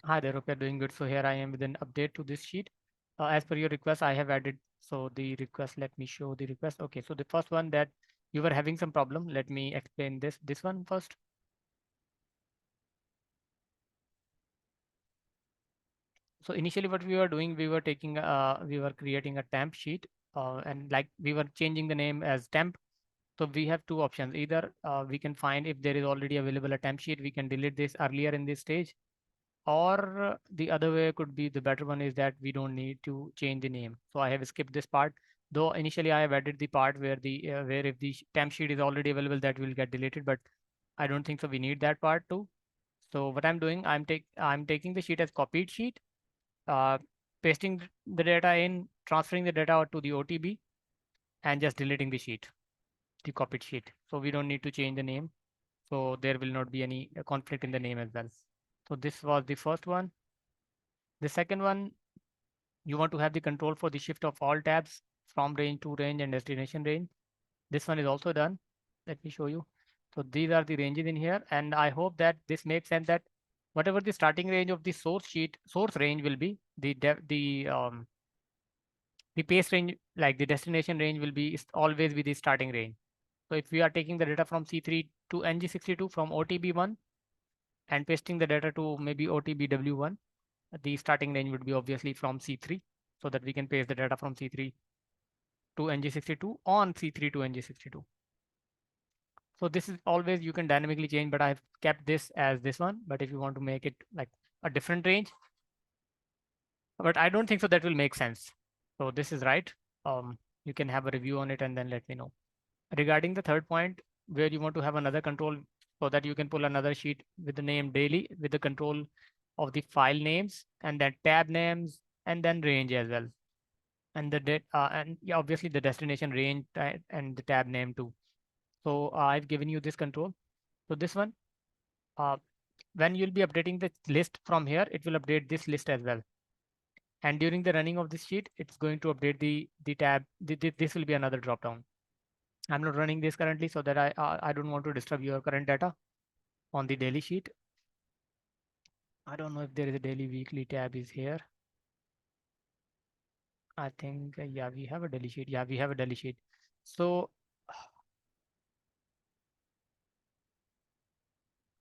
Hi there, hope you're doing good. So here I am with an update to this sheet. As per your request, I have added, so the request, let me show the request. Okay, so the first one that you were having some problem, let me explain this one first. So initially what we were doing, we were creating a temp sheet and like we were changing the name as temp. So we have two options. Either we can find if there is already available a temp sheet, we can delete this earlier in this stage. Or the other way could be the better one is that we don't need to change the name. So I have skipped this part. Though initially I have added the part where where if the temp sheet is already available, that will get deleted. But I don't think so. We need that part too. So what I'm doing, I'm taking the sheet as copied sheet, uh, pasting the data in, transferring the data to the OTB, and just deleting the sheet, the copied sheet. So we don't need to change the name. So there will not be any conflict in the name as well. So this was the first one. The second one, you want to have the control for the shift of all tabs from range to range and destination range. This one is also done. Let me show you. So these are the ranges in here, and I hope that this makes sense that whatever the starting range of the source range will be, the paste range, like the destination range, will be always be the starting range. So if we are taking the data from C3 to NG62 from OTB1 and pasting the data to maybe OTBW1, the starting range would be obviously from C3, so that we can paste the data from C3 to NG62 on C3 to NG62. So this is always you can dynamically change, but I've kept this as this one. But if you want to make it like a different range, but I don't think so that will make sense. So this is right. You can have a review on it and then let me know. Regarding the third point, where you want to have another control so that you can pull another sheet with the name daily with the control of the file names and then tab names and then range as well. And and yeah, obviously the destination range and the tab name too. So I've given you this control. So this one, uh, when you'll be updating the list from here, it will update this list as well. And during the running of this sheet, it's going to update the tab. This will be another drop down. I'm not running this currently so that I don't want to disturb your current data on the daily sheet. I don't know if there is a daily weekly tab is here. I think yeah, we have a daily sheet. Yeah, we have a daily sheet. So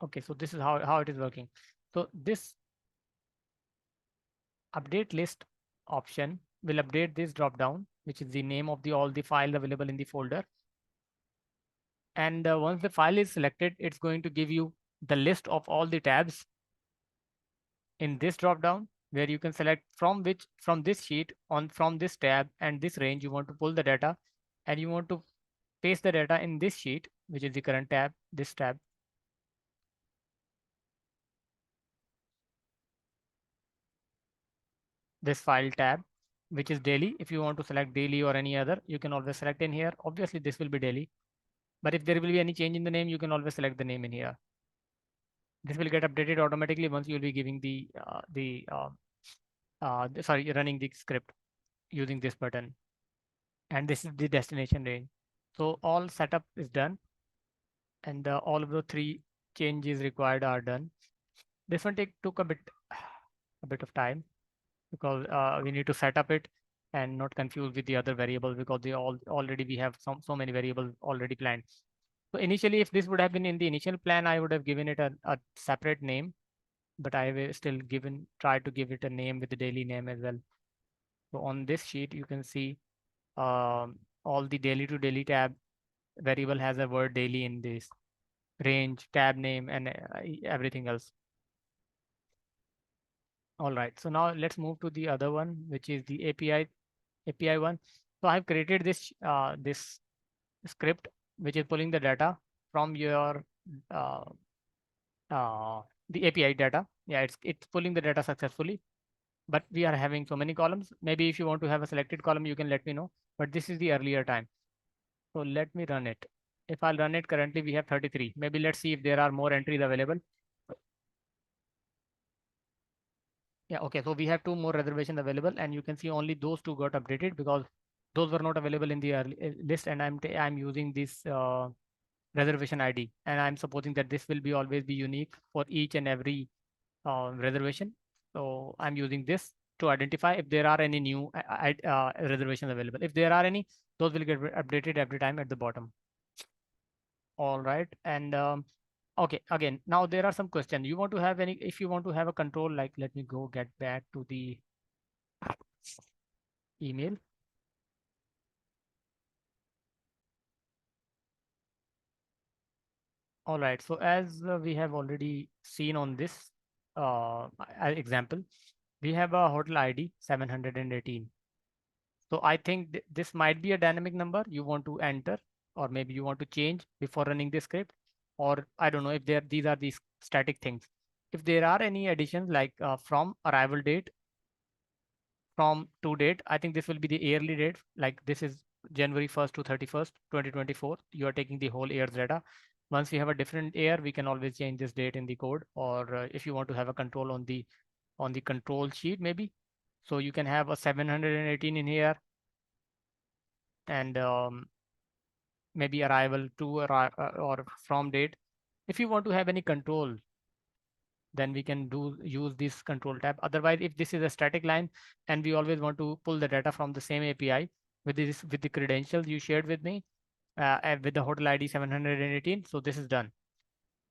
okay, so this is how it is working. So this update list option will update this drop down, which is the name of the all the file available in the folder. And once the file is selected, it's going to give you the list of all the tabs in this drop down, where you can select from this sheet on from this tab and this range you want to pull the data, and you want to paste the data in this sheet, which is the current tab, this tab, this file tab, which is daily. If you want to select daily or any other, you can always select in here. Obviously this will be daily, but if there will be any change in the name, you can always select the name in here. This will get updated automatically once you'll be giving sorry, running the script using this button. And this is the destination range. So all setup is done, and all of the three changes required are done. This one took a bit of time because we need to set up it and not confuse with the other variables, because they all already we have so many variables already planned. So initially, if this would have been in the initial plan, I would have given it a separate name, but I have still tried to give it a name with the daily name as well. So on this sheet, you can see all the daily to daily tab variable has a word daily in this range, tab name, and everything else. All right, so now let's move to the other one, which is the API one. So I've created this script which is pulling the data from your uh, the API data. Yeah, it's pulling the data successfully, but we are having so many columns. Maybe if you want to have a selected column, you can let me know. But this is the earlier time. So let me run it. If I'll run it, currently we have 33. Maybe let's see if there are more entries available. Yeah, okay. So we have two more reservations available, and you can see only those two got updated because those were not available in the early list. And I'm using this reservation ID, and I'm supposing that this will be always be unique for each and every reservation. So I'm using this to identify if there are any new reservations available. If there are any, those will get updated every time at the bottom. All right. And okay, again, now there are some questions. You want to have any, if you want to have a control, like let me go get back to the email. All right. So as we have already seen on this example, we have a hotel ID 718. So I think this might be a dynamic number you want to enter, or maybe you want to change before running the script, or I don't know if these are these static things. If there are any additions like from arrival date, from to date, I think this will be the yearly date. Like this is January 1st to 31st, 2024. You are taking the whole year's data. Once we have a different year, we can always change this date in the code, or if you want to have a control on the control sheet, maybe. So you can have a 718 in here, and maybe arrival to or from date. If you want to have any control, then we can use this control tab. Otherwise, if this is a static line and we always want to pull the data from the same API with the credentials you shared with me, and with the hotel ID 718, so this is done.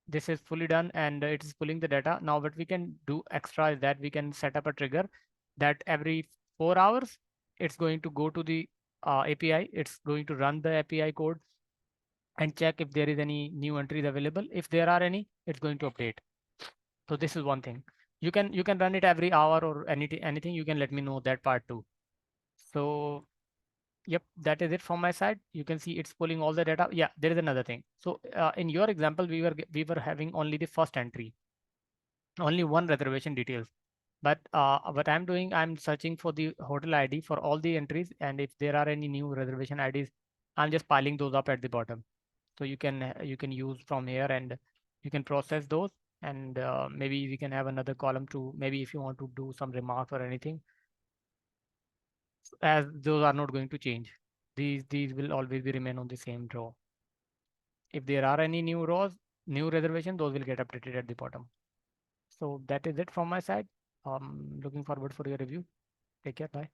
This is fully done, and it is pulling the data. Now what we can do extra is that we can set up a trigger that every 4 hours it's going to go to the API. It's going to run the API code and check if there is any new entries available. If there are any, it's going to update. So this is one thing. You can run it every hour or anything. You can let me know that part too. So yep, that is it from my side. You can see it's pulling all the data. Yeah, there is another thing. So in your example, we were having only the first entry, only one reservation details. But what I'm doing, I'm searching for the hotel ID for all the entries, and if there are any new reservation IDs, I'm just piling those up at the bottom. So you can use from here, and you can process those, and maybe we can have another column to maybe if you want to do some remarks or anything, as those are not going to change. These will always be remain on the same row. If there are any new rows, new reservation, those will get updated at the bottom. So that is it from my side. Looking forward for your review. Take care. Bye.